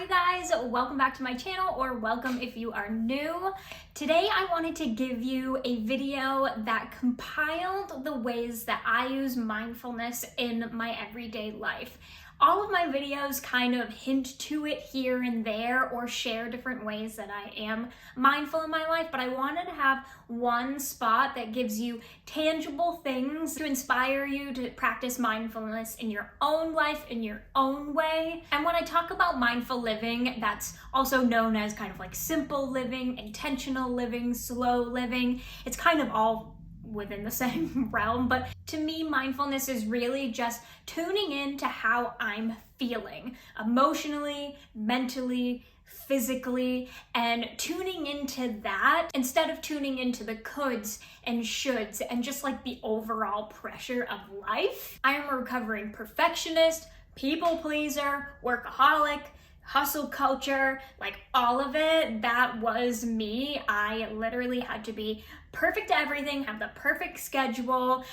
Hi guys, welcome back to my channel, or welcome if you are new. Today I wanted to give you a video that compiled the ways that I use mindfulness in my everyday life. All of my videos kind of hint to it here and there or share different ways that I am mindful in my life, but I wanted to have one spot that gives you tangible things to inspire you to practice mindfulness in your own life, in your own way. And when I talk about mindful living, that's also known as kind of like simple living, intentional living, slow living. It's kind of all within the same realm, but to me, mindfulness is really just tuning in to how I'm feeling emotionally, mentally, physically, and tuning into that instead of tuning into the coulds and shoulds and just like the overall pressure of life. I am a recovering perfectionist, people pleaser, workaholic, hustle culture, like all of it. That was me. I literally had to be perfect at everything, have the perfect schedule,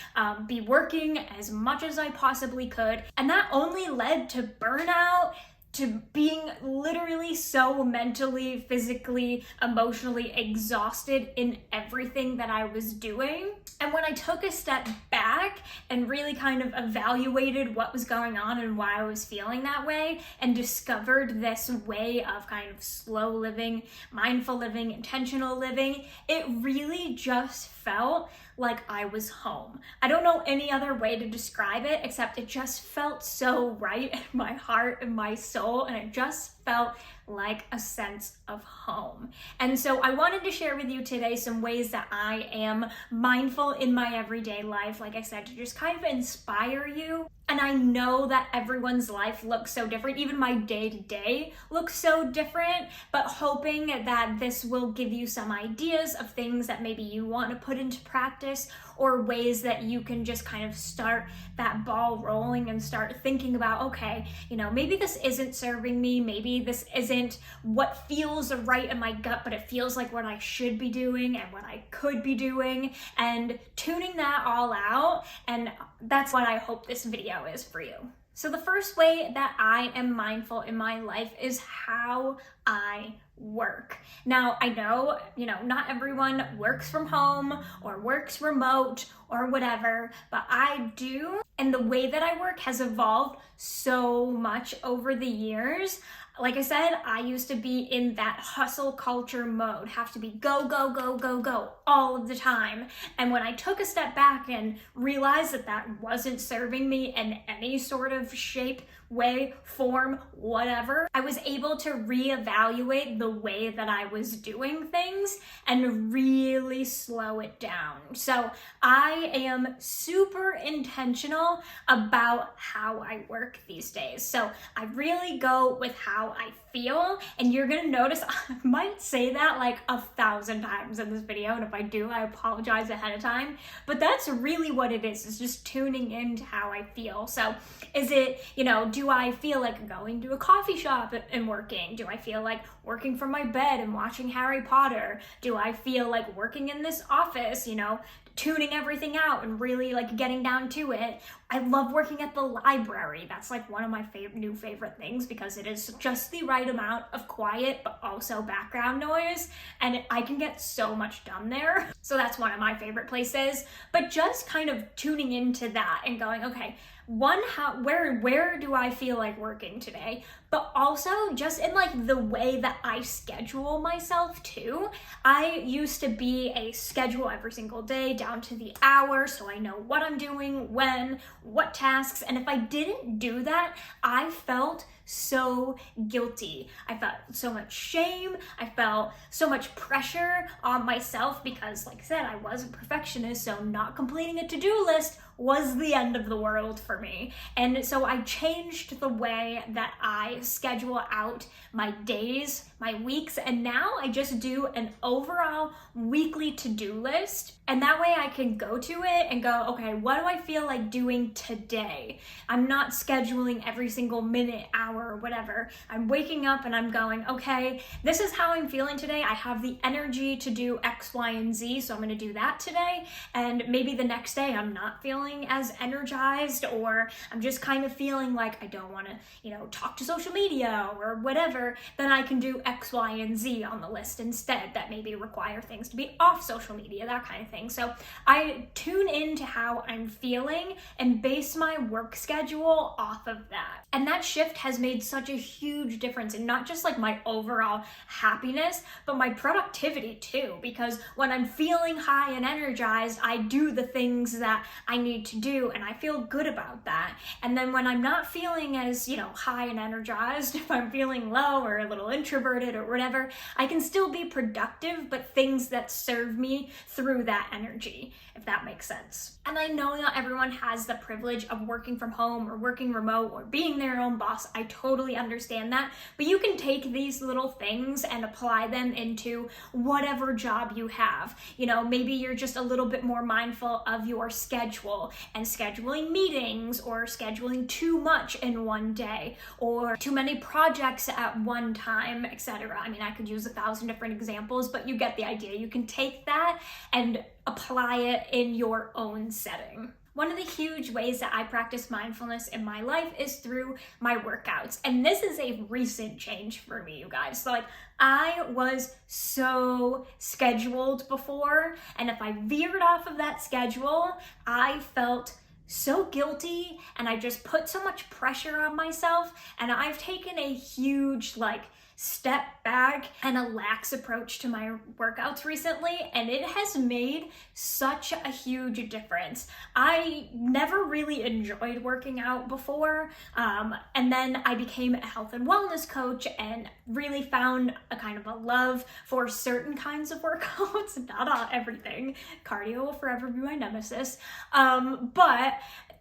be working as much as I possibly could. And that only led to burnout, to being literally so mentally, physically, emotionally exhausted in everything that I was doing. And when I took a step back and really kind of evaluated what was going on and why I was feeling that way, and discovered this way of kind of slow living, mindful living, intentional living, it really just felt like I was home. I don't know any other way to describe it, except it just felt so right in my heart and my soul, and it just felt like a sense of home. And so I wanted to share with you today some ways that I am mindful in my everyday life, like I said, to just kind of inspire you. And I know that everyone's life looks so different, even my day-to-day looks so different, but hoping that this will give you some ideas of things that maybe you want to put into practice, or ways that you can just kind of start that ball rolling and start thinking about, okay, maybe this isn't serving me, maybe this isn't what feels right in my gut, but it feels like what I should be doing and what I could be doing, and tuning that all out. And that's what I hope this video is for you. So the first way that I am mindful in my life is how I work. Now, I know, not everyone works from home or works remote or whatever, but I do. And the way that I work has evolved so much over the years. Like I said, I used to be in that hustle culture mode, have to be go, go, go, go, go all of the time. And when I took a step back and realized that that wasn't serving me in any sort of shape, way, form, whatever, I was able to reevaluate the way that I was doing things and really slow it down. So I am super intentional about how I work these days. So I really go with how I feel, and you're gonna notice I might say that like 1,000 times in this video, and if I do, I apologize ahead of time, but that's really what it is. It's just tuning into how I feel. So is it, do I feel like going to a coffee shop and working? Do I feel like working from my bed and watching Harry Potter? Do I feel like working in this office, tuning everything out and really like getting down to it? I love working at the library. That's like one of my new favorite things, because it is just the right amount of quiet but also background noise, and I can get so much done there. So that's one of my favorite places. But just kind of tuning into that and going, okay, one, where do I feel like working today? But also just in like the way that I schedule myself too. I used to be a schedule every single day down to the hour, so I know what I'm doing, when, what tasks. And if I didn't do that, I felt so guilty. I felt so much shame. I felt so much pressure on myself because, like I said, I was a perfectionist, so not completing a to-do list was the end of the world for me. And so I changed the way that I schedule out my days, my weeks, and now I just do an overall weekly to-do list. And that way I can go to it and go, okay, what do I feel like doing today? I'm not scheduling every single minute, hour, or whatever. I'm waking up and I'm going, okay, this is how I'm feeling today. I have the energy to do X, Y, and Z, so I'm gonna do that today. And maybe the next day I'm not feeling feeling as energized, or I'm just kind of feeling like I don't want to, talk to social media or whatever, then I can do X, Y, and Z on the list instead that maybe require things to be off social media, that kind of thing. So I tune into how I'm feeling and base my work schedule off of that. And that shift has made such a huge difference in not just like my overall happiness, but my productivity too, because when I'm feeling high and energized, I do the things that I need to do and I feel good about that. And then when I'm not feeling as, high and energized, if I'm feeling low or a little introverted or whatever, I can still be productive, but things that serve me through that energy, if that makes sense. And I know not everyone has the privilege of working from home or working remote or being their own boss. I totally understand that, but you can take these little things and apply them into whatever job you have. Maybe you're just a little bit more mindful of your schedule and scheduling meetings, or scheduling too much in one day, or too many projects at one time, etc. I mean, I could use 1,000 different examples, but you get the idea. You can take that and apply it in your own setting. One of the huge ways that I practice mindfulness in my life is through my workouts. And this is a recent change for me, you guys. So I was so scheduled before, and if I veered off of that schedule, I felt so guilty and I just put so much pressure on myself. And I've taken a huge step back and a lax approach to my workouts recently, and it has made such a huge difference. I never really enjoyed working out before, and then I became a health and wellness coach and really found a kind of a love for certain kinds of workouts, not everything. Cardio will forever be my nemesis, but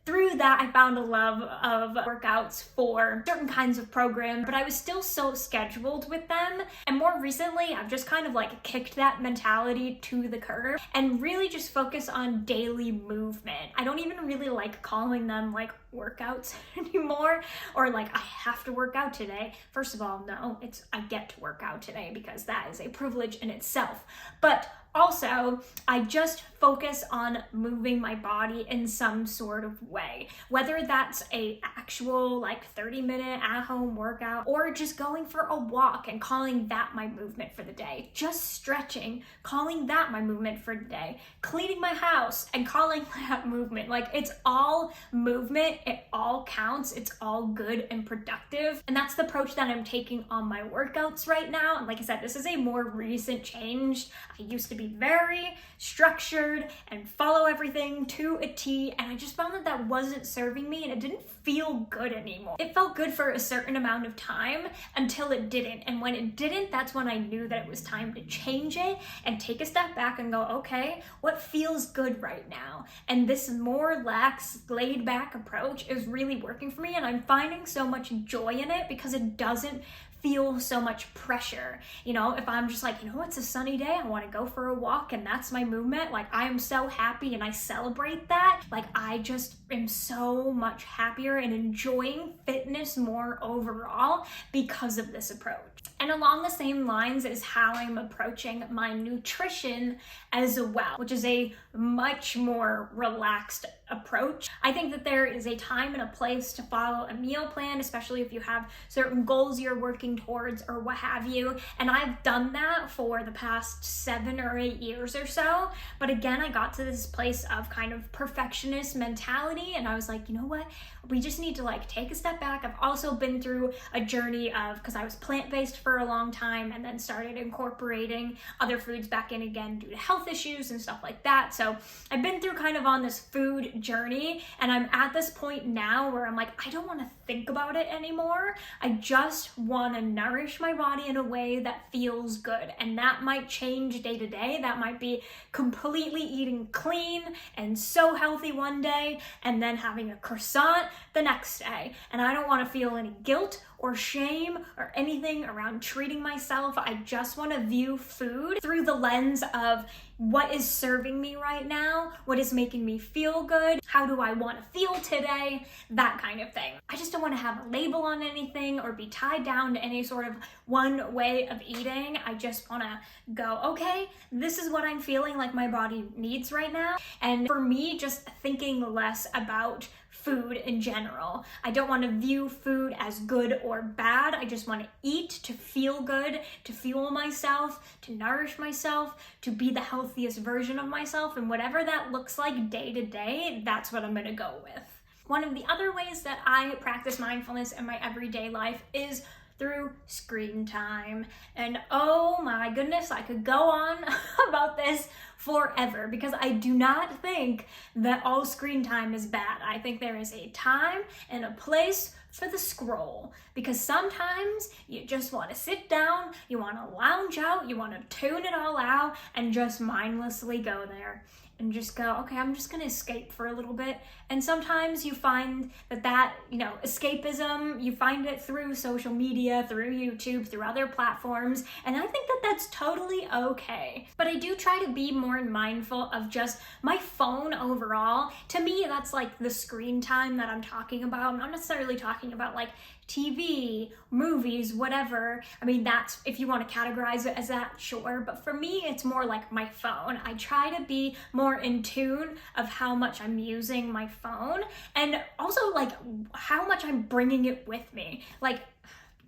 through that, I found a love of workouts for certain kinds of programs, but I was still so scheduled with them. And more recently, I've just kind of kicked that mentality to the curb and really just focus on daily movement. I don't even really like calling them workouts anymore, or I have to work out today. First of all, no, it's I get to work out today because that is a privilege in itself. But also, I just focus on moving my body in some sort of way, whether that's a actual 30-minute at-home workout, or just going for a walk and calling that my movement for the day, just stretching, calling that my movement for the day, cleaning my house and calling that movement. It's all movement, it all counts, it's all good and productive. And that's the approach that I'm taking on my workouts right now. And like I said, this is a more recent change. I used to be very structured and follow everything to a T, and I just found that wasn't serving me and it didn't feel good anymore. It felt good for a certain amount of time until it didn't, and when it didn't, that's when I knew that it was time to change it and take a step back and go, okay, what feels good right now? And this more lax, laid back approach is really working for me, and I'm finding so much joy in it because it doesn't feel so much pressure. If I'm just it's a sunny day, I want to go for a walk and that's my movement, I am so happy and I celebrate that. I just am so much happier and enjoying fitness more overall because of this approach. And along the same lines is how I'm approaching my nutrition as well, which is a much more relaxed approach. I think that there is a time and a place to follow a meal plan, especially if you have certain goals you're working towards or what have you. And I've done that for the past 7 or 8 years or so. But again, I got to this place of kind of perfectionist mentality, and I was like, you know what? We just need to take a step back. I've also been through a journey of, because I was plant-based for a long time and then started incorporating other foods back in again due to health issues and stuff like that. So I've been through kind of on this food journey, and I'm at this point now where I'm I don't want to think about it anymore. I just want to nourish my body in a way that feels good, and that might change day to day. That might be completely eating clean and so healthy one day and then having a croissant the next day, and I don't want to feel any guilt or shame or anything around treating myself. I just want to view food through the lens of what is serving me right now, what is making me feel good, how do I want to feel today, that kind of thing. I just don't want to have a label on anything or be tied down to any sort of one way of eating. I just want to go, okay, this is what I'm feeling like my body needs right now. And for me, just thinking less about food in general. I don't want to view food as good or bad. I just want to eat to feel good, to fuel myself, to nourish myself, to be the healthiest version of myself, and whatever that looks like day to day, that's what I'm going to go with. One of the other ways that I practice mindfulness in my everyday life is through screen time. And oh my goodness, I could go on about this forever because I do not think that all screen time is bad. I think there is a time and a place for the scroll, because sometimes you just want to sit down, you want to lounge out, you want to tune it all out and just mindlessly go there and just go, okay, I'm just going to escape for a little bit. And sometimes you find that, escapism, you find it through social media, through YouTube, through other platforms. And I think that that's totally okay. But I do try to be more mindful of just my phone overall. To me, that's like the screen time that I'm talking about. I'm not necessarily talking about like TV, movies, whatever. I mean, that's, if you want to categorize it as that, sure. But for me, it's more like my phone. I try to be more in tune of how much I'm using my phone and also like how much I'm bringing it with me. Like,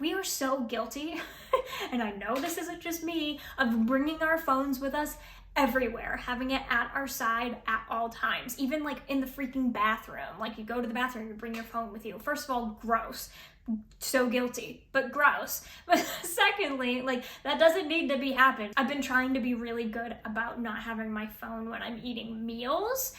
we are so guilty, and I know this isn't just me, of bringing our phones with us everywhere, having it at our side at all times, even like in the freaking bathroom. Like, you go to the bathroom, you bring your phone with you. First of all, gross. So guilty, but gross. But secondly, like, that doesn't need to be happening. I've been trying to be really good about not having my phone when I'm eating meals,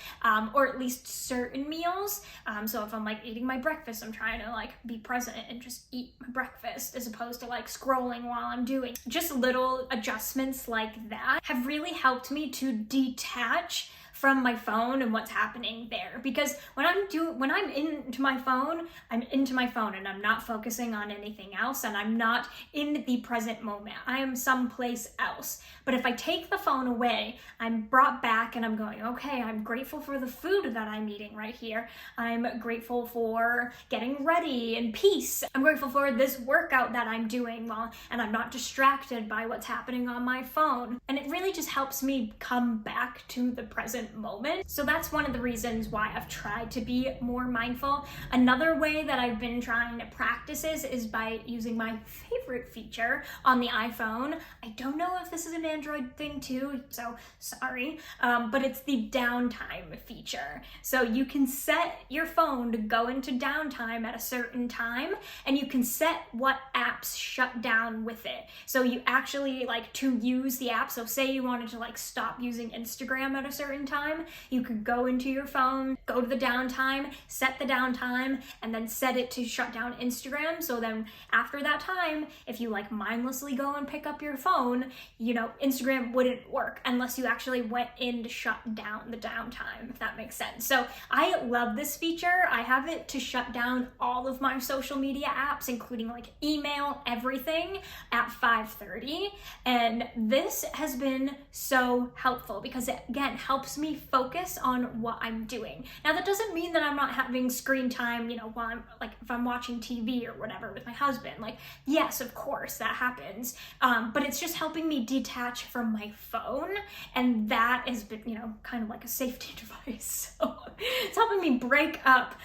or at least certain meals. So if I'm like eating my breakfast, I'm trying to like be present and just eat my breakfast as opposed to like scrolling while I'm doing. Just little adjustments like that have really helped me to detach from my phone and what's happening there. Because when I'm into my phone, I'm into my phone and I'm not focusing on anything else, and I'm not in the present moment. I am someplace else. But if I take the phone away, I'm brought back and I'm going, okay, I'm grateful for the food that I'm eating right here. I'm grateful for getting ready in peace. I'm grateful for this workout that I'm doing and I'm not distracted by what's happening on my phone. And it really just helps me come back to the present moment. So that's one of the reasons why I've tried to be more mindful. Another way that I've been trying to practice is by using my favorite feature on the iPhone. I don't know if this is an Android thing too, so sorry, but it's the downtime feature. So you can set your phone to go into downtime at a certain time, and you can set what apps shut down with it. So you actually like to use the app. So say you wanted to like stop using Instagram at a certain time, you could go into your phone, go to the downtime, set the downtime, and then set it to shut down Instagram. So then after that time, if you like mindlessly go and pick up your phone, Instagram wouldn't work unless you actually went in to shut down the downtime, if that makes sense. So I love this feature. I have it to shut down all of my social media apps, including like email, everything, at 5:30. And this has been so helpful because it, again, helps me focus on what I'm doing. Now, that doesn't mean that I'm not having screen time, while I'm like, if I'm watching TV or whatever with my husband. Like, yes, of course, that happens. But it's just helping me detach from my phone. And that has been, kind of like a safety device. So it's helping me break up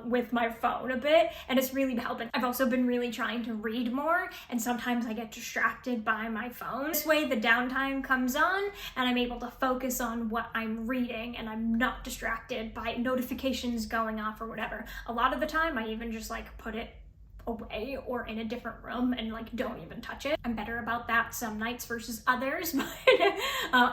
with my phone a bit. And it's really helping. I've also been really trying to read more. And sometimes I get distracted by my phone. This way, the downtime comes on and I'm able to focus on what I'm reading and I'm not distracted by notifications going off or whatever. A lot of the time, I even just like put it away or in a different room and like don't even touch it. I'm better about that some nights versus others, but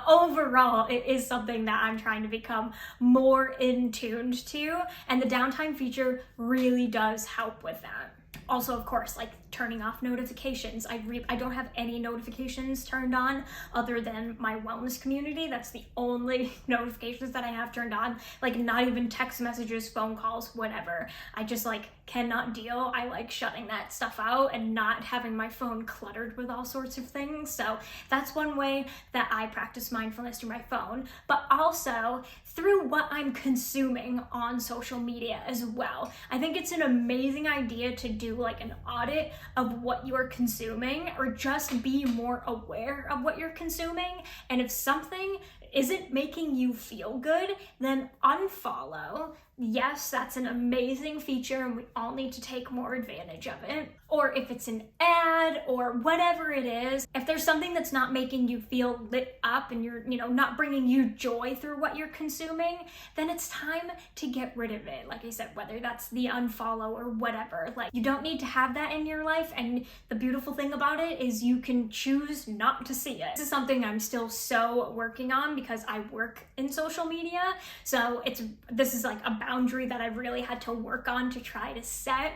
overall it is something that I'm trying to become more in tuned to, and the downtime feature really does help with that. Also, of course, like turning off notifications. I don't have any notifications turned on other than my wellness community. That's the only notifications that I have turned on. Like, not even text messages, phone calls, whatever. I just like cannot deal. I like shutting that stuff out and not having my phone cluttered with all sorts of things. So that's one way that I practice mindfulness through my phone, but also through what I'm consuming on social media as well. I think it's an amazing idea to do like an audit of what you're consuming, or just be more aware of what you're consuming. And if something isn't making you feel good, then unfollow. Yes, that's an amazing feature and we all need to take more advantage of it. Or if it's an ad or whatever it is, if there's something that's not making you feel lit up and you're, not bringing you joy through what you're consuming, then it's time to get rid of it. Like I said, whether that's the unfollow or whatever, like, you don't need to have that in your life. And the beautiful thing about it is you can choose not to see it. This is something I'm still so working on because I work in social media. So this is like a boundary that I've really had to work on to try to set,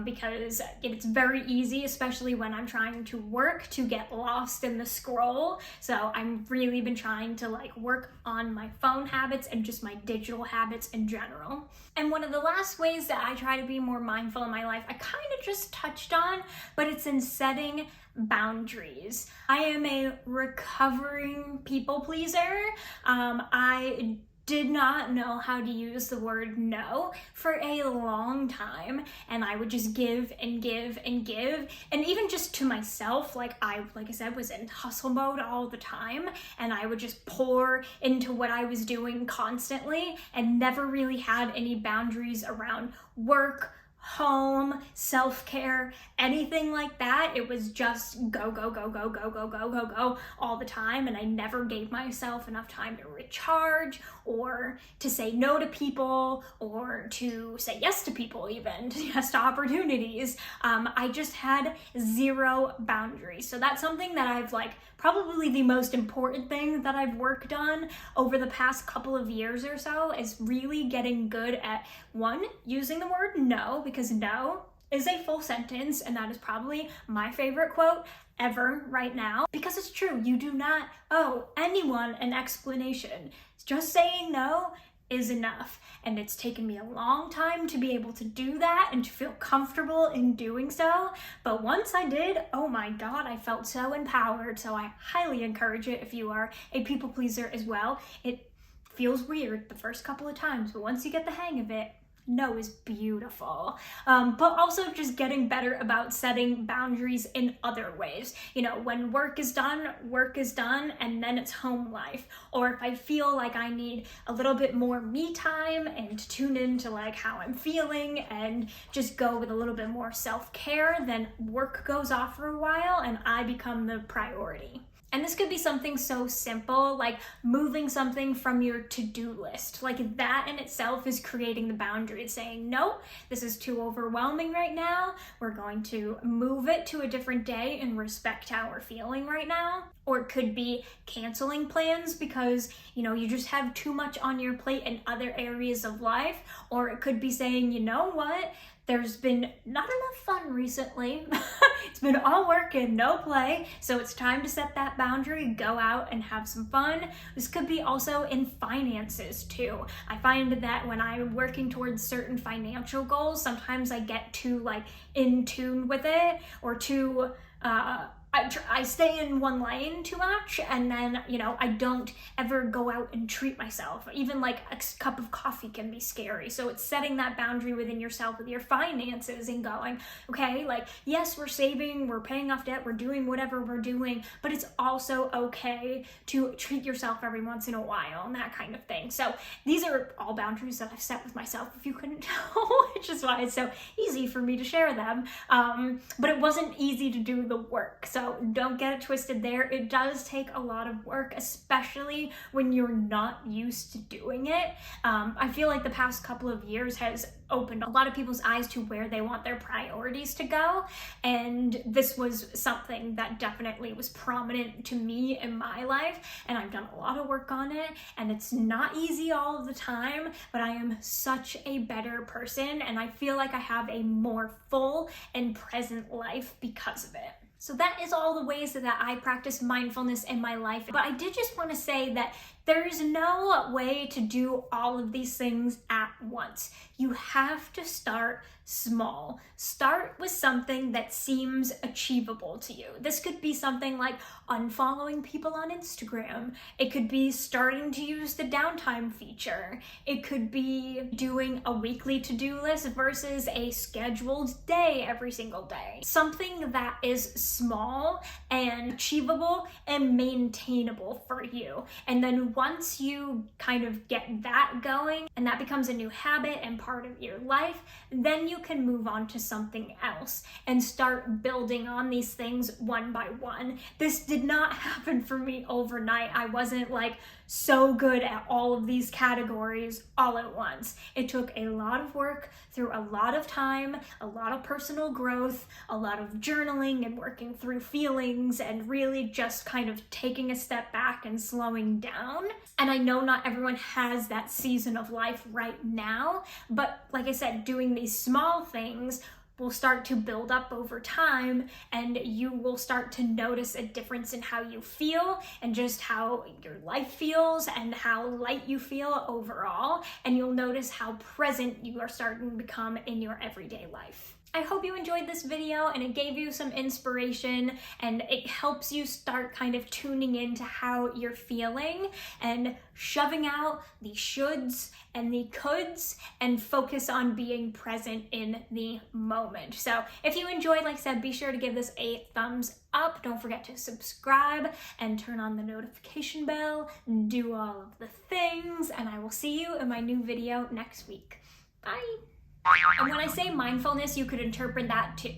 because it's very easy, especially when I'm trying to work, to get lost in the scroll. So I've really been trying to like work on my phone habits and just my digital habits in general. And one of the last ways that I try to be more mindful in my life, I kind of just touched on, but it's in setting boundaries. I am a recovering people pleaser. I did not know how to use the word no for a long time, and I would just give and give and give, and even just to myself, like I said, was in hustle mode all the time, and I would just pour into what I was doing constantly and never really had any boundaries around work, home, self-care, anything like that. It was just go, go, go, go, go, go, go, go, go all the time. And I never gave myself enough time to recharge, or to say no to people, or to say yes to people, even yes to opportunities. I just had zero boundaries. So that's something that I've probably the most important thing that I've worked on over the past couple of years or so, is really getting good at, one, using the word no, because no is a full sentence, and that is probably my favorite quote ever right now, because it's true. You do not owe anyone an explanation. Just saying no is enough, and it's taken me a long time to be able to do that and to feel comfortable in doing so, but once I did, oh my god, I felt so empowered. So I highly encourage it if you are a people pleaser as well. It feels weird the first couple of times, but once you get the hang of it, no is beautiful. But also just getting better about setting boundaries in other ways. When work is done, and then it's home life. Or if I feel like I need a little bit more me time and to tune into how I'm feeling and just go with a little bit more self-care, then work goes off for a while and I become the priority. And this could be something so simple, like moving something from your to-do list. That in itself is creating the boundary. It's saying, no, this is too overwhelming right now. We're going to move it to a different day and respect how we're feeling right now. Or it could be canceling plans because, you just have too much on your plate in other areas of life. Or it could be saying, you know what? There's been not enough fun recently. It's been all work and no play. So it's time to set that boundary, go out and have some fun. This could be also in finances too. I find that when I'm working towards certain financial goals, sometimes I get too in tune with it, or too, I stay in one lane too much, and then, I don't ever go out and treat myself. Even a cup of coffee can be scary. So it's setting that boundary within yourself with your finances and going, okay, yes, we're saving, we're paying off debt, we're doing whatever we're doing, but it's also okay to treat yourself every once in a while and that kind of thing. So these are all boundaries that I've set with myself, if you couldn't tell, which is why it's so easy for me to share them. But it wasn't easy to do the work. So So don't get it twisted there. It does take a lot of work, especially when you're not used to doing it. I feel like the past couple of years has opened a lot of people's eyes to where they want their priorities to go, and this was something that definitely was prominent to me in my life, and I've done a lot of work on it, and it's not easy all of the time, but I am such a better person, and I feel like I have a more full and present life because of it. So that is all the ways that I practice mindfulness in my life. But I did just want to say that there is no way to do all of these things at once. You have to start small. Start with something that seems achievable to you. This could be something like unfollowing people on Instagram. It could be starting to use the downtime feature. It could be doing a weekly to-do list versus a scheduled day every single day. Something that is small and achievable and maintainable for you. And then once you kind of get that going and that becomes a new habit and part of your life, then you can move on to something else and start building on these things one by one. This did not happen for me overnight. I wasn't like so good at all of these categories all at once. It took a lot of work through a lot of time, a lot of personal growth, a lot of journaling and working through feelings and really just kind of taking a step back and slowing down. And I know not everyone has that season of life right now, but like I said, doing these small things will start to build up over time, and you will start to notice a difference in how you feel and just how your life feels and how light you feel overall, and you'll notice how present you are starting to become in your everyday life. I hope you enjoyed this video and it gave you some inspiration and it helps you start kind of tuning into how you're feeling and shoving out the shoulds and the coulds and focus on being present in the moment. So if you enjoyed, like I said, be sure to give this a thumbs up. Don't forget to subscribe and turn on the notification bell, do all of the things, and I will see you in my new video next week. Bye. And when I say mindfulness, you could interpret that to